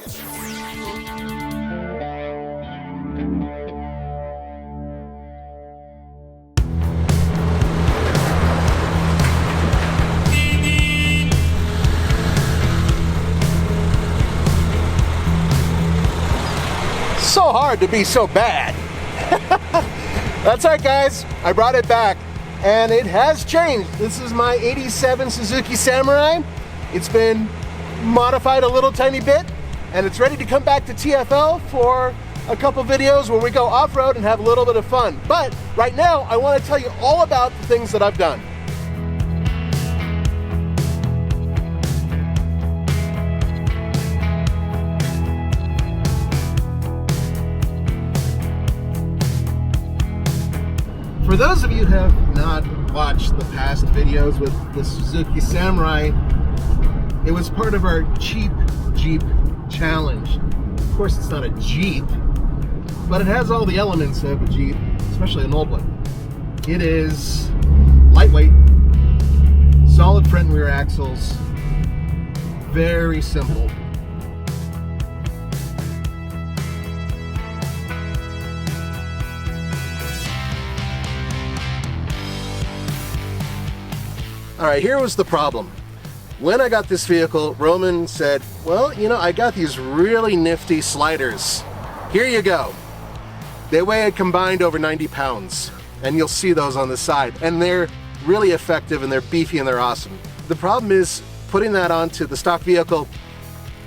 So hard to be so bad. That's right, guys, I brought it back and it has changed. This is my 87 Suzuki Samurai. It's been modified a little tiny bit and it's ready to come back to TFL for a couple videos where we go off-road and have a little bit of fun. But right now I want to tell you all about the things that I've done. For those of you who have not watched the past videos with the Suzuki Samurai, it was part of our cheap Jeep challenge. Of course, it's not a Jeep, but it has all the elements of a Jeep, especially an old one. It is lightweight, solid front and rear axles, very simple. All right, here was the problem. When I got this vehicle, Roman said, well, you know, I got these really nifty sliders. Here you go. They weigh a combined over 90 pounds, and you'll see those on the side. And they're really effective, and they're beefy, and they're awesome. The problem is, putting that onto the stock vehicle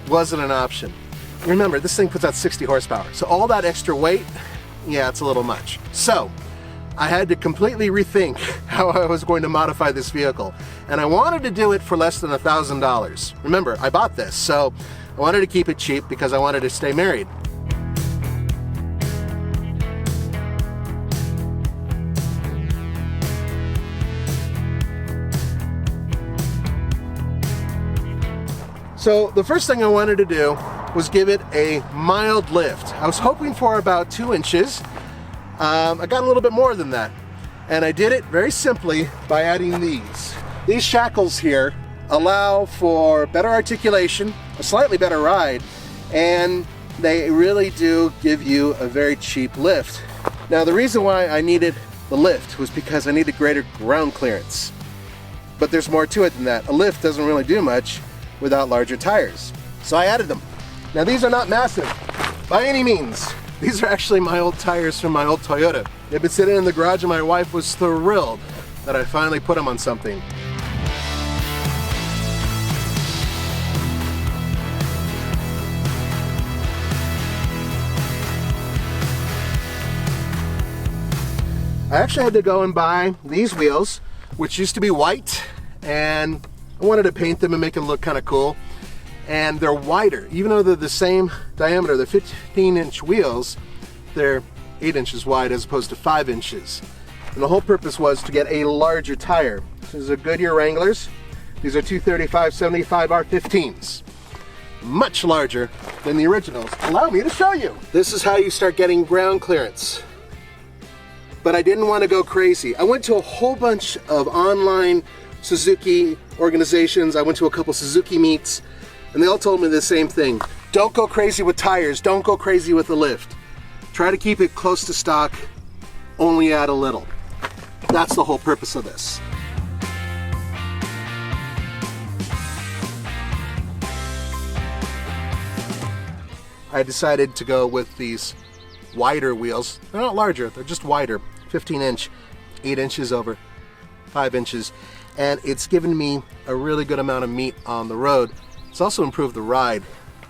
wasn't an option. Remember, this thing puts out 60 horsepower, so all that extra weight, yeah, it's a little much. So, I had to completely rethink how I was going to modify this vehicle. And I wanted to do it for less than $1,000. Remember, I bought this, so I wanted to keep it cheap because I wanted to stay married. So the first thing I wanted to do was give it a mild lift. I was hoping for about 2 inches. I got a little bit more than that, and I did it very simply by adding these. These shackles here allow for better articulation, a slightly better ride, and they really do give you a very cheap lift. Now, the reason why I needed the lift was because I needed greater ground clearance. But there's more to it than that. A lift doesn't really do much without larger tires. So I added them. Now, these are not massive by any means. These are actually my old tires from my old Toyota. They've been sitting in the garage and my wife was thrilled that I finally put them on something. I actually had to go and buy these wheels, which used to be white, and I wanted to paint them and make them look kind of cool. And they're wider. Even though they're the same diameter, they're 15-inch wheels, they're 8 inches wide as opposed to 5 inches. And the whole purpose was to get a larger tire. These are Goodyear Wranglers. These are 235/75 R15s. Much larger than the originals. Allow me to show you. This is how you start getting ground clearance. But I didn't want to go crazy. I went to a whole bunch of online Suzuki organizations. I went to a couple Suzuki meets, and they all told me the same thing. Don't go crazy with tires. Don't go crazy with the lift. Try to keep it close to stock, only add a little. That's the whole purpose of this. I decided to go with these wider wheels. They're not larger, they're just wider. 15-inch, 8 inches over 5 inches. And it's given me a really good amount of meat on the road. It's also improved the ride.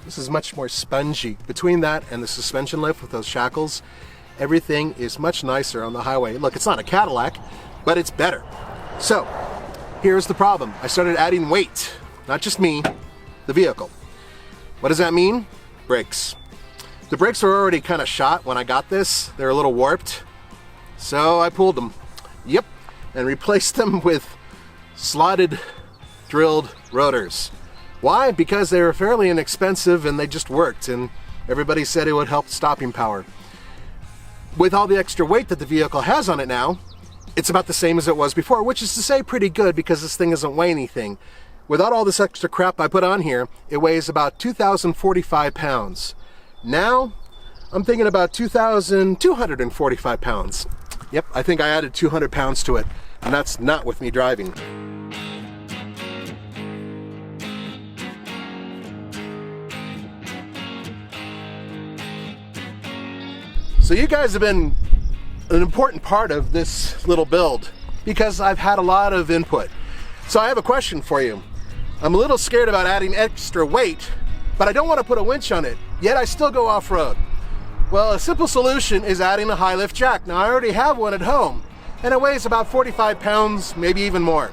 This is much more spongy. Between that and the suspension lift with those shackles, everything is much nicer on the highway. Look, it's not a Cadillac, but it's better. So, here's the problem. I started adding weight, not just me, the vehicle. What does that mean? Brakes. The brakes were already kind of shot when I got this. They're a little warped. So I pulled them. Yep. And replaced them with slotted drilled rotors. Why? Because they were fairly inexpensive and they just worked, and everybody said it would help stopping power. With all the extra weight that the vehicle has on it now, it's about the same as it was before, which is to say pretty good because this thing doesn't weigh anything. without all this extra crap I put on here, it weighs about 2,045 pounds. Now, I'm thinking about 2,245 pounds. Yep, I think I added 200 pounds to it, and that's not with me driving. So you guys have been an important part of this little build because I've had a lot of input. So I have a question for you. I'm a little scared about adding extra weight, but I don't want to put a winch on it, yet I still go off-road. Well, a simple solution is adding a high lift jack. Now I already have one at home, and it weighs about 45 pounds, maybe even more.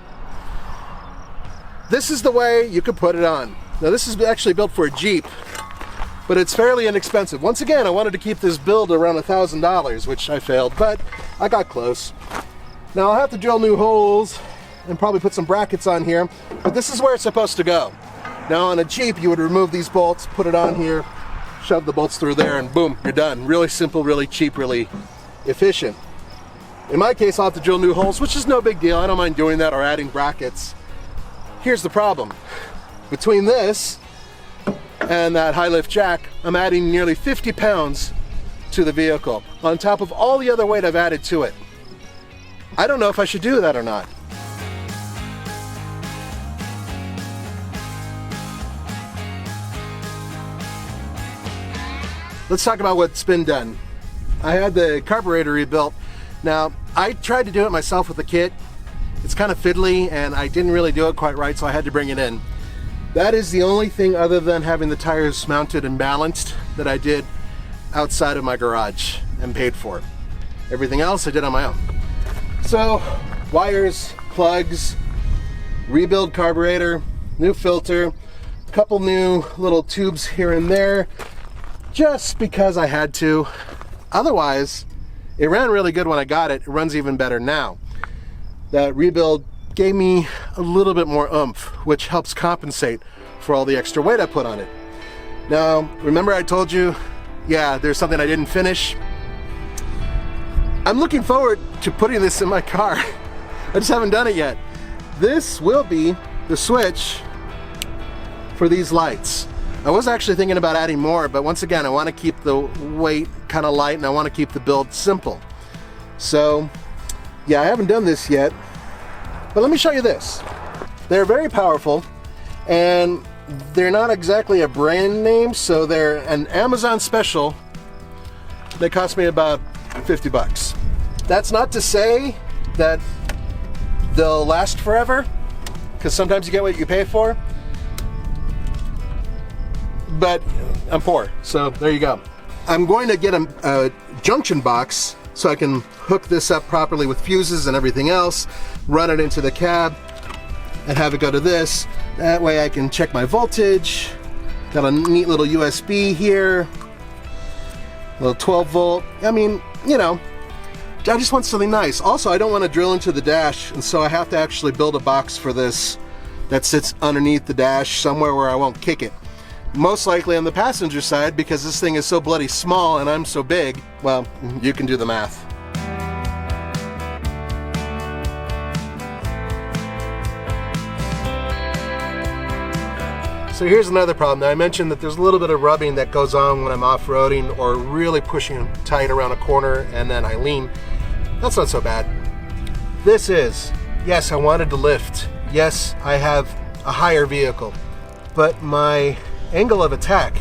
This is the way you could put it on. Now this is actually built for a Jeep, but it's fairly inexpensive. Once again, I wanted to keep this build around $1,000, which I failed, but I got close. Now I'll have to drill new holes and probably put some brackets on here, but this is where it's supposed to go. Now on a Jeep, you would remove these bolts, put it on here, shove the bolts through there, and boom, you're done. Really simple, really cheap, really efficient. In my case, I'll have to drill new holes, which is no big deal. I don't mind doing that or adding brackets. Here's the problem. Between this and that high lift jack, I'm adding nearly 50 pounds to the vehicle, on top of all the other weight I've added to it. I don't know if I should do that or not. Let's talk about what's been done. I had the carburetor rebuilt. Now, I tried to do it myself with the kit. It's kind of fiddly and I didn't really do it quite right, so I had to bring it in. That is the only thing other than having the tires mounted and balanced that I did outside of my garage and paid for. Everything else I did on my own. So, wires, plugs, rebuild carburetor, new filter, a couple new little tubes here and there, just because I had to. Otherwise, it ran really good when I got it. It runs even better now. That rebuild gave me a little bit more oomph, which helps compensate for all the extra weight I put on it. Now, remember I told you, yeah, there's something I didn't finish? I'm looking forward to putting this in my car. I just haven't done it yet. This will be the switch for these lights. I was actually thinking about adding more, but once again, I want to keep the weight kind of light and I want to keep the build simple. So, yeah, I haven't done this yet. But let me show you this. They're very powerful and they're not exactly a brand name, so they're an Amazon special. They cost me about 50 bucks. That's not to say that they'll last forever, because sometimes you get what you pay for. But I'm poor, so there you go. I'm going to get a junction box so I can hook this up properly with fuses and everything else, run it into the cab, and have it go to this. That way I can check my voltage. Got a neat little USB here, little 12 volt. I mean, you know, I just want something nice. Also, I don't want to drill into the dash, and so I have to actually build a box for this that sits underneath the dash somewhere where I won't kick it. Most likely on the passenger side, because this thing is so bloody small and I'm so big. Well, you can do the math. So here's another problem. Now, I mentioned that there's a little bit of rubbing that goes on when I'm off-roading or really pushing tight around a corner and then I lean. That's not so bad. This is, yes, I wanted to lift. Yes, I have a higher vehicle, but my angle of attack,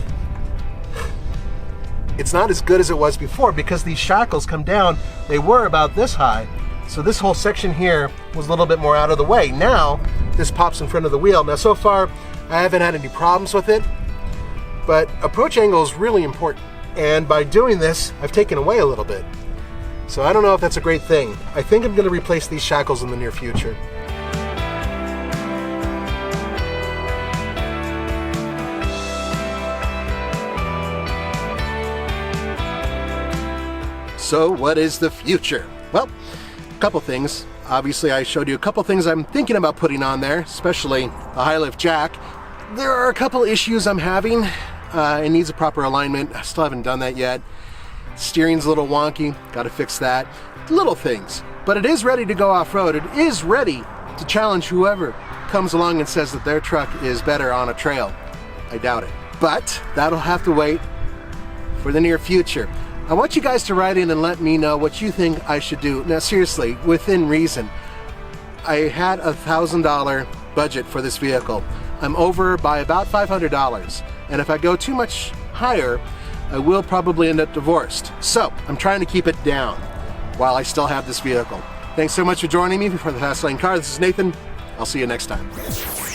it's not as good as it was before because these shackles come down. They were about this high, so this whole section here was a little bit more out of the way. Now this pops in front of the wheel. Now so far I haven't had any problems with it, but approach angle is really important, and by doing this I've taken away a little bit. So I don't know if that's a great thing. I think I'm going to replace these shackles in the near future. So what is the future? Well, a couple things. Obviously I showed you a couple things I'm thinking about putting on there, especially a high lift jack. There are a couple issues I'm having. It needs a proper alignment. I still haven't done that yet. Steering's a little wonky, got to fix that. Little things, but it is ready to go off-road. It is ready to challenge whoever comes along and says that their truck is better on a trail. I doubt it. But that'll have to wait for the near future. I want you guys to write in and let me know what you think I should do. Now seriously, within reason. I had a $1,000 budget for this vehicle. I'm over by about $500. And if I go too much higher, I will probably end up divorced. So I'm trying to keep it down while I still have this vehicle. Thanks so much for joining me for the Fast Lane Car. This is Nathan. I'll see you next time.